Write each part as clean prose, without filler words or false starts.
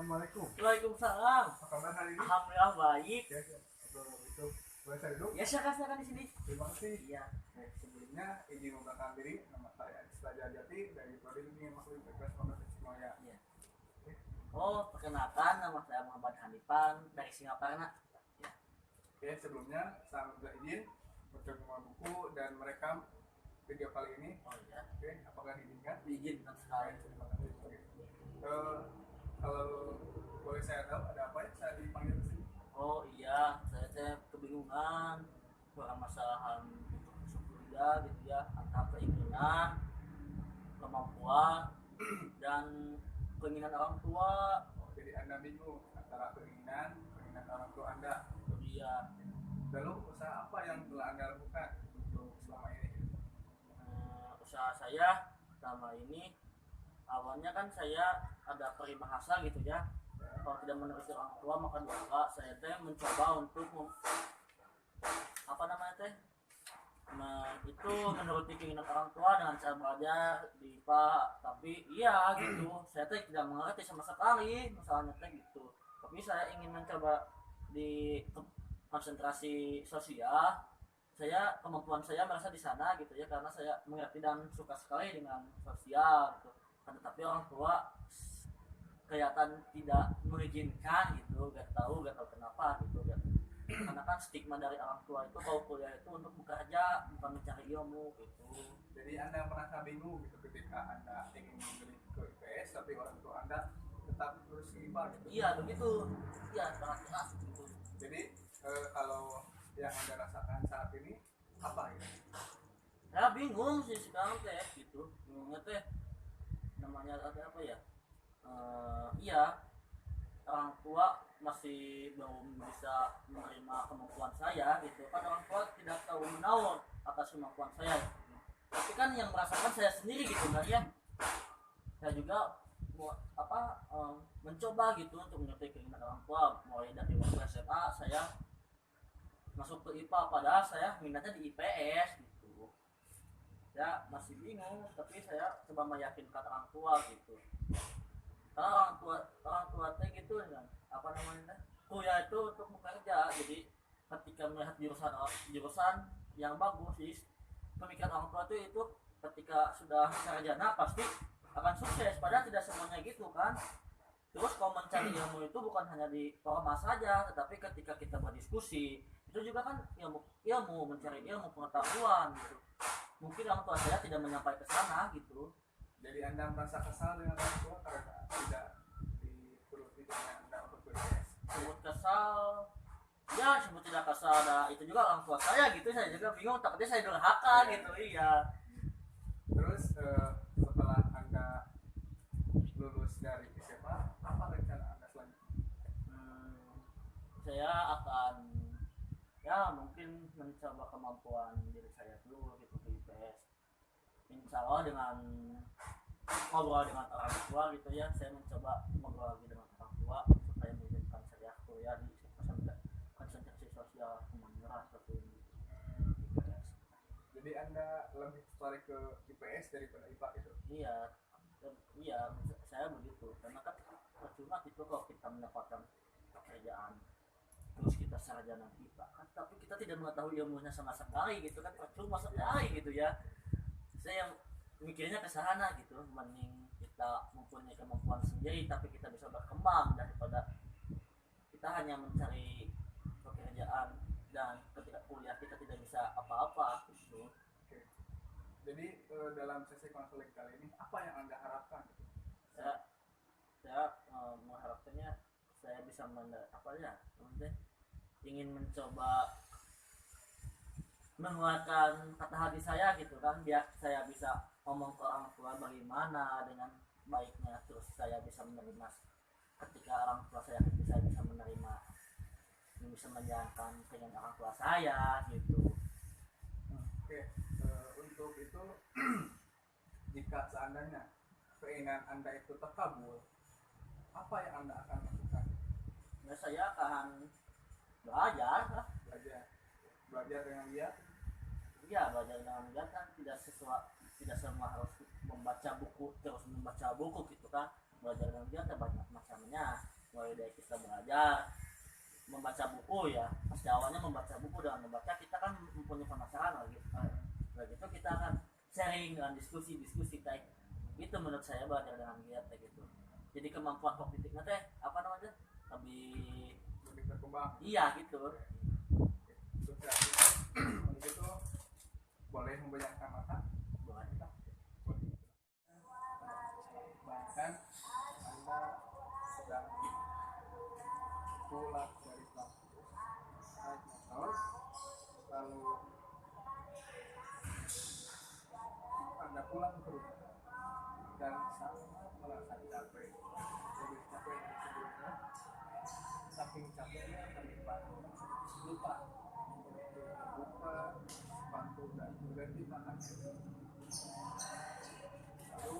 Assalamualaikum. Waalaikumsalam. Apa kabar hari ini? Alhamdulillah baik. Ya, itu boleh saya duduk? Ya silakan di sini. Terima kasih. Iya. Sebelumnya izin memperkenalkan diri, nama saya Isra Jati dari Prodi Ilmu Makhluk Bebas Pondok Semuanya. Iya. Oh, perkenalkan nama saya Muhammad Hanifan dari Singapura. Ya. Oke, sebelumnya saya minta izin mencoba buku dan merekam video kali ini. Oh iya. Oke, apakah diizinkan? Diizinkan sekali. Terima kasih. Oke. Kalau boleh saya tahu ada apa ya saya dipanggil ke sini? Oh iya, saya kebingungan permasalahan untuk masuk kuliah gitu ya, antara keinginan, kemampuan, dan keinginan orang tua. Oh, jadi Anda bingung antara keinginan orang tua Anda. Iya. Lalu usaha apa yang telah Anda lakukan untuk selama ini? Usaha saya selama ini awalnya kan saya ada peribahasa gitu ya, kalau tidak menuruti orang tua maka durhaka. Saya mencoba untuk itu menuruti keinginan orang tua dengan cara belajar di IPA, tapi iya gitu saya tidak mengerti sama sekali masalahnya gitu. Tapi saya ingin mencoba di konsentrasi sosial, kemampuan saya merasa di sana gitu ya, karena saya mengerti dan suka sekali dengan sosial gitu. Tetapi orang tua kelihatan tidak mengizinkan gitu, gak tahu kenapa gitu kan. Karena kan stigma dari orang tua itu kalau kuliah itu untuk bekerja bukan mencari ilmu gitu. Jadi Anda merasa bingung gitu ketika Anda ingin memilih ke IPS tapi orang tua Anda tetap terus ke IPA gitu. Iya begitu, iya sangat keras gitu. Jadi kalau yang Anda rasakan saat ini apa ya? Saya bingung sih sekarang teh gitu, bingungnya teh namanya apa ya? Iya, orang tua masih belum bisa menerima kemampuan saya gitu kan. Orang tua tidak tahu menahu atas kemampuan saya gitu. Tapi kan yang merasakan saya sendiri gitu kan ya. Saya juga mencoba gitu untuk mengerti keinginan orang tua. Mulai dari waktu SMA saya masuk ke IPA, padahal saya minatnya di IPS gitu. Saya masih bingung, tapi saya coba meyakinkan orang tua gitu. Karena orang tua teh gitu kan, kuliah itu untuk bekerja. Jadi ketika melihat jurusan yang bagus sih, pemikiran orang tua itu ketika sudah sarjana pasti akan sukses, padahal tidak semuanya gitu kan. Terus kalau mencari ilmu itu bukan hanya di formal saja, tetapi ketika kita berdiskusi itu juga kan ilmu mencari ilmu pengetahuan gitu. Mungkin orang tua saya tidak menyampaikan ke sana gitu. Jadi Anda merasa kesal dengan orang tua karena tidak dituruti dengan Anda untuk IPS? Sebut kesal, ya sebut tidak kesal, ada itu juga orang tua saya gitu. Saya juga bingung, takutnya saya durhaka gitu. Iya. Terus setelah Anda lulus dari SMA, apa rencana Anda selanjutnya? Saya akan mungkin mencoba kemampuan diri saya dulu gitu ke IPS. Insya Allah dengan ngobrol dengan orang tua gitu ya, saya mencoba ngobrol lagi dengan orang tua supaya mengizinkan saya kuliah di konsentrasi sosial Kemanggiran seperti ini. Jadi Anda lebih tertarik ke IPS daripada IPA gitu? Iya, saya begitu. Karena kan percuma itu kalau kita mendapatkan pekerjaan terus kita sarjana IPA kan, tapi kita tidak mengetahui ilmunya sama sekali gitu kan, percuma sekali gitu ya. Saya mikirnya ke sana gitu, mending kita mempunyai kemampuan sendiri tapi kita bisa berkembang daripada kita hanya mencari pekerjaan dan ketika kuliah kita tidak bisa apa-apa gitu. Oke. Jadi dalam sesi konseling kali ini apa yang Anda harapkan? Saya mengharapkannya saya bisa ingin mencoba mengeluarkan kata hati saya gitu kan, biar saya bisa ngomong ke orang tua bagaimana dengan baiknya, terus saya bisa menerima ketika orang tua saya bisa menerima, bisa menjalankan dengan orang tua saya gitu. Oke, untuk itu jika seandainya keinginan Anda itu terkabul, apa yang Anda akan lakukan? Ya, saya akan belajar dengan giat. Iya, belajar dengan giat kan tidak semua harus membaca buku gitu kan. belajar dengan giat ya banyak macamnya, mulai dari kita belajar membaca buku ya. Pasti awalnya membaca buku, dengan membaca kita kan mempunyai penasaran lagi, begitu kita akan sharing dengan diskusi kayak itu. Menurut saya belajar dengan giat kayak gitu, jadi kemampuan kognitifnya teh apa namanya lebih berkembang. iya gitu. Sudah begitu boleh membayangkan mata. Boleh. Bahkan Anda sedang pulang dari kampus naik motor, lalu Anda pulang ke rumah dan sangat merasa capek, lebih capek dari sebelumnya. Saking capeknya terlibat lupa membuka sepatu dan berganti pakaian. Lalu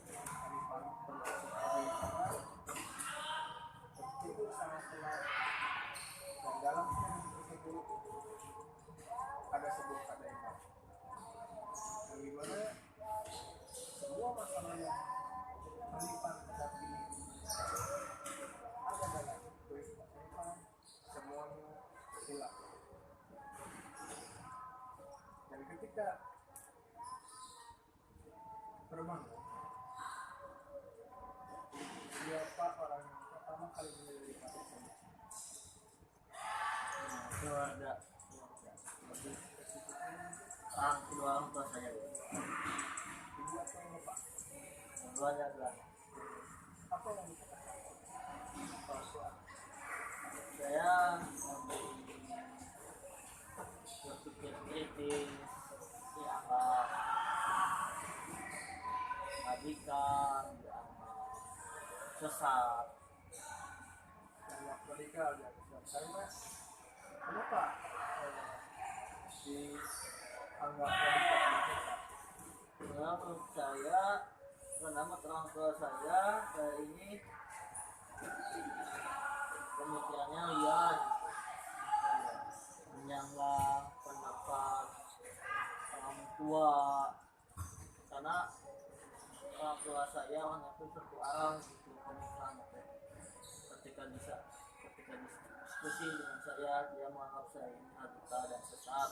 terlibat tertidur sangat tenang, dan dalam film tersebut ada sebuah adegan yang dimana semua masalah yang terlibat saat ini ada dalam tulis film, semuanya hilang. Dan ketika terbangun, siapa orang yang pertama kali menyelidiki tersebut? Keluarga Lebih spesifiknya orang tua saya gitu. ibu atau bapak? Keluarga bilang Apa yang dikatakan orang tua? saya berpikir kritis, dianggap radikal, dianggap sesat. Yang radikal ya, karena kenapa dianggap radikal? Karena menurut saya, menurut orang tua saya ini pemikirannya liar, menyanggah pendapat orang tua. Karena orang tua saya hanya itu satu arah gitu pemikiran. Ketika diskusi dengan saya, dia menganggap saya ini radikal dan sesat.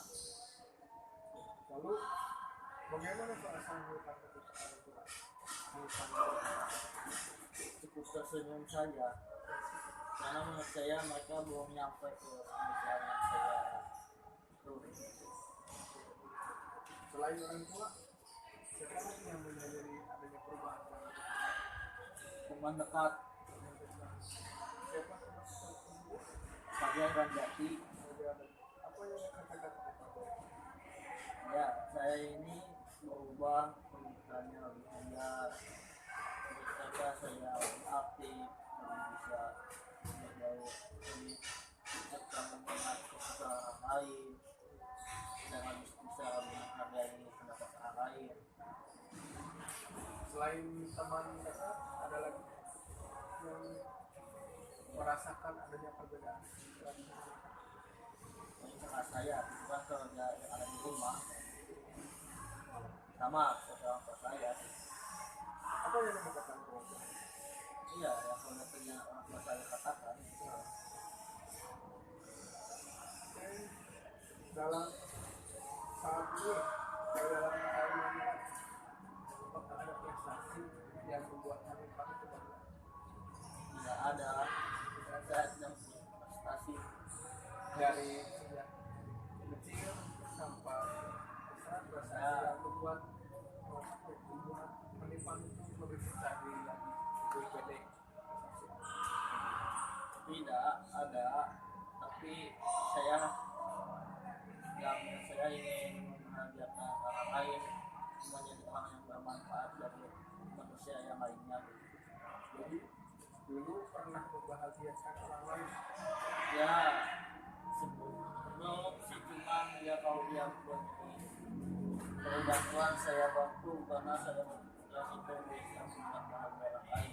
Lalu bagaimana perasaan hutang ketika orang tua Cukup tersenyum saja, karena menurut saya mereka belum nyampe ke pemikiran yang saya itu. selain orang tua, siapa lagi yang menyadari adanya perubahan? Teman dekat Siapa teman tersebut? Fajar dan Jati. Apa yang dikatakan oleh Pak? Ya, saya ini berubah pemikirannya lebih liar. Ketika saya lebih aktif, lebih bisa bergaul, lebih bertanggung jawab kepada orang lain, dan lebih bisa menghargai pendapat orang lain. Selain teman dekat, ada lagi yang merasakan adanya perbedaan. Ini kakak saya, bukan kerja yang ada di rumah, sama orang tua saya. Apa yang dikatakan keluarga? Iya, yang sebenarnya orang tua saya katakan. Dalam saat ini, dalam kalian apakah ada prestasi yang membuat kami patut bangga? Tidak ada, saya sedang prestasi. Dari sejak kecil sampai besar, prestasi yang membuat penipuan itu lebih percaya diri lagi, lebih pede. Tidak ada, tapi saya ingin menghadirkan orang lain menjadi orang yang bermanfaat dari manusia yang lainnya. Jadi dulu pernah membahagiakan orang lain. Ya, sebelum si cuman dia kalau dia punya bantuan saya bantu, karena saya bertugas itu bisa membuat orang lain.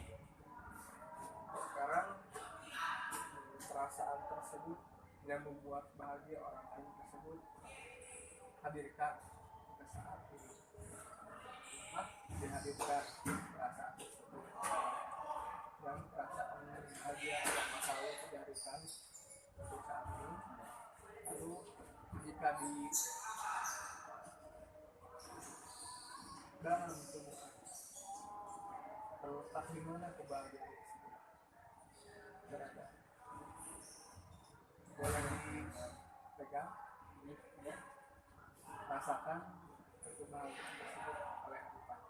Sekarang perasaan tersebut yang membuat bahagia orang lain tersebut hadirkan ke saat ini. Dihadirkan perasaan tersebut ketika di dalam tubuh terletak di mana kebahagiaan berada. Boleh dipegang, ya. rasakan kebahagiaan tersebut oleh Tuhan.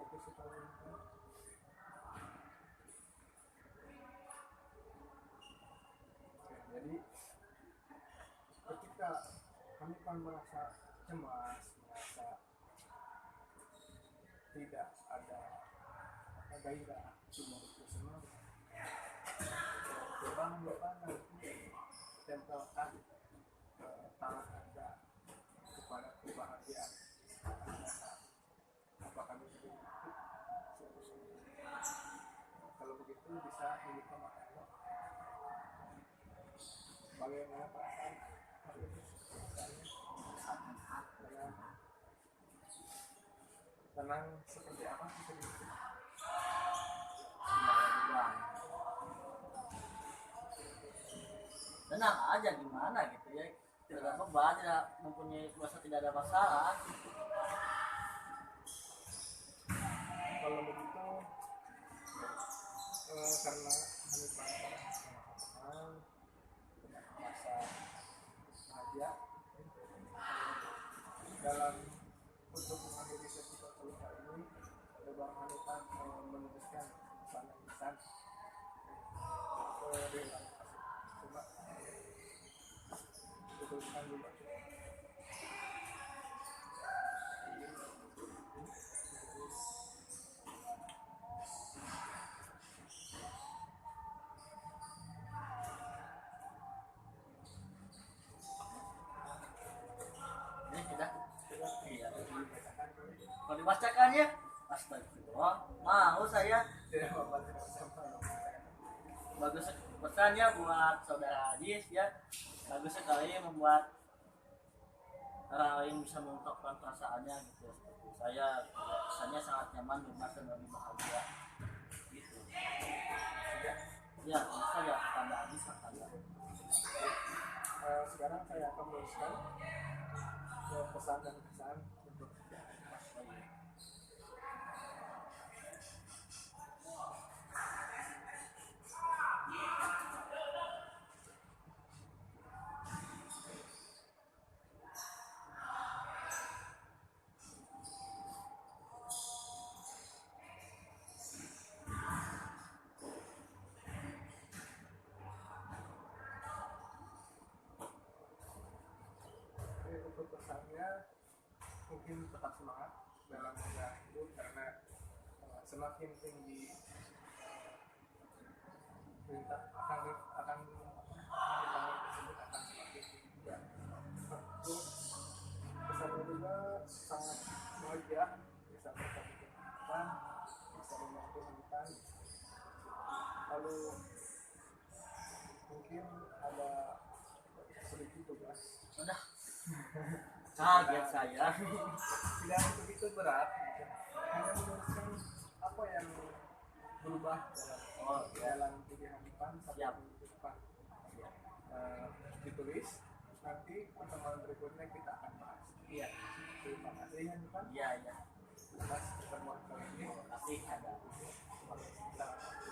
Itu supaya jadi ketika kami kan merasa cemas, merasa tidak ada gairah cuma itu semua, coba mencoba nanti tempelkan tangan Anda kepada kebahagiaan. Apakah bisa begitu? Kalau begitu bisa dibuka matanya. Bagaimana perasaan hari ini? Tenang seperti apa sih sedikit? Tenang aja gimana gitu ya, tidak ada beban, tidak mempunyai kuasa, tidak ada masalah. Kalau begitu karena hari pasar dengan masa bahagia dalam untuk mengakhiri sesi konseling kali ini, Bang Hanifan menuliskan pesan coba dituliskan dulu. Ini sudah, iya. Kalau dibacakan ya, astagfirullah, mau saya. Tidak apa-apa, tidak apa-apa. Bagus pesannya buat saudara Hadis ya, bagus sekali membuat orang lain bisa mengungkapkan perasaannya gitu. Seperti saya, pesannya sangat nyaman, lunas dan lebih bahagia gitu. Ya, saya tanda Hadis tanda. Sekarang saya akan menuliskan pesan dan kesan untuk pesannya. Mungkin tetap semangat dalam menjalani hidup karena semakin tinggi perintah akan tersebut akan semakin tinggi juga. Terus pesannya juga sangat bahagia, bisa berkomunikasi, bisa membantu Hanifan. Lalu mungkin ada sedikit tugas. Udah kaget saya. Tidak begitu berat, hanya menuliskan apa yang berubah dalam diri Hanifan Siap. sampai minggu depan. Ditulis, nanti pertemuan berikutnya kita akan bahas. Iya, Terima kasih Hanifan iya, iya. atas pertemuan kali ini. Terima kasih ada. Selamat